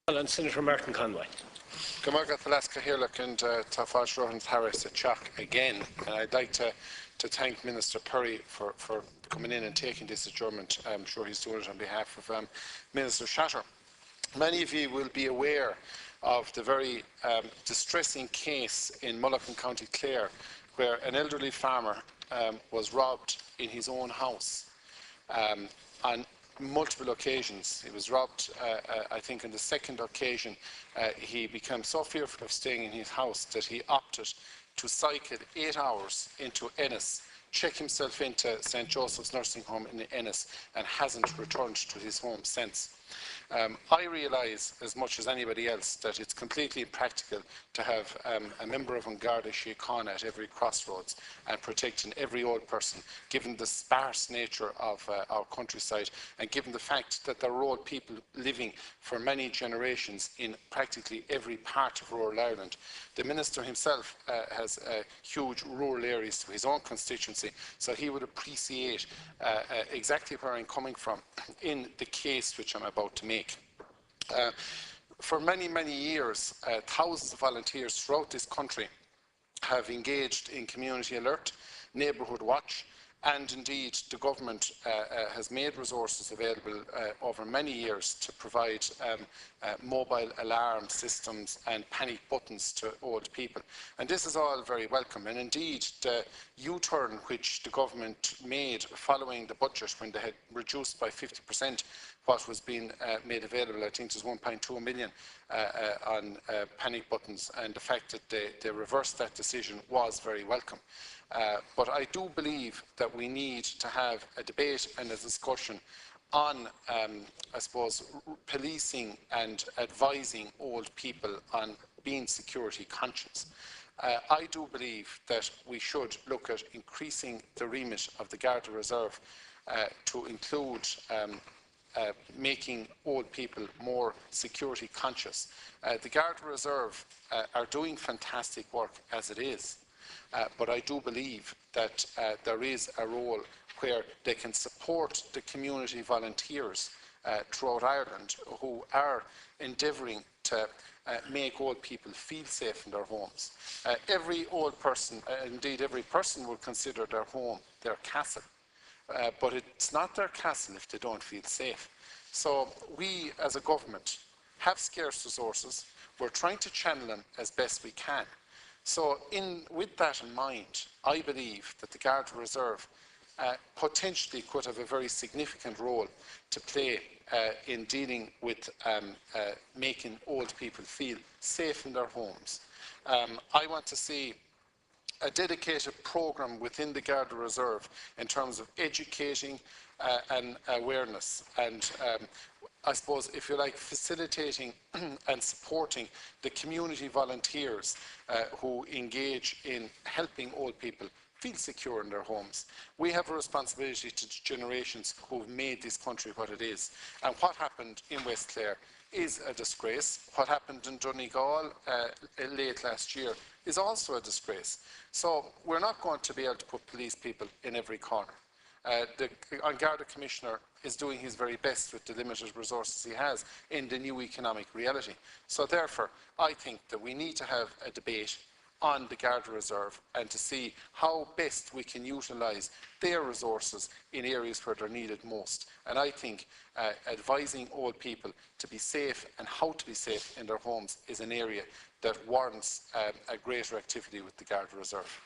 And Senator Martin Conway. Gomorrah Alaska Hirlock and Tafash Rohan Harris at Chuck again. And I'd like to thank Minister Perry for coming in and taking this adjournment. I'm sure he's doing it on behalf of Minister Shatter. Many of you will be aware of the very distressing case in Mulligan, County Clare, where an elderly farmer was robbed in his own house. On multiple occasions. He was robbed, I think on the second occasion, he became so fearful of staying in his house that he opted to cycle 8 hours into Ennis, check himself into St. Joseph's Nursing Home in Ennis, and hasn't returned to his home since. I realise, as much as anybody else, that it's completely impractical to have a member of An Garda Síochána at every crossroads and protecting every old person, given the sparse nature of our countryside and given the fact that there are old people living for many generations in practically every part of rural Ireland. The Minister himself has huge rural areas to his own constituency, so he would appreciate exactly where I'm coming from in the case which I'm about to make. For many, many years, thousands of volunteers throughout this country have engaged in community alert, neighbourhood watch, and indeed the government has made resources available over many years to provide mobile alarm systems and panic buttons to old people. And this is all very welcome. And indeed the U-turn which the government made following the budget, when they had reduced by 50% what was being made available, I think it was 1.2 million on panic buttons, and the fact that they reversed that decision was very welcome. But I do believe that we need to have a debate and a discussion on, I suppose, policing and advising old people on being security conscious. I do believe that we should look at increasing the remit of the Garda Reserve to include making old people more security conscious. The Garda Reserve are doing fantastic work as it is. But I do believe that there is a role where they can support the community volunteers throughout Ireland who are endeavouring to make old people feel safe in their homes. Every old person, indeed every person, will consider their home their castle. But it's not their castle if they don't feel safe. So we as a government have scarce resources. We're trying to channel them as best we can. So with that in mind, I believe that the Garda Reserve potentially could have a very significant role to play in dealing with making old people feel safe in their homes. I want to see a dedicated programme within the Garda Reserve in terms of educating and awareness and I suppose, if you like, facilitating and supporting the community volunteers who engage in helping old people feel secure in their homes. We have a responsibility to generations who have made this country what it is. And what happened in West Clare is a disgrace. What happened in Donegal late last year is also a disgrace. So we're not going to be able to put police people in every corner. The An Garda Commissioner is doing his very best with the limited resources he has in the new economic reality. So therefore, I think that we need to have a debate on the Garda Reserve and to see how best we can utilise their resources in areas where they're needed most. And I think advising old people to be safe and how to be safe in their homes is an area that warrants a greater activity with the Garda Reserve.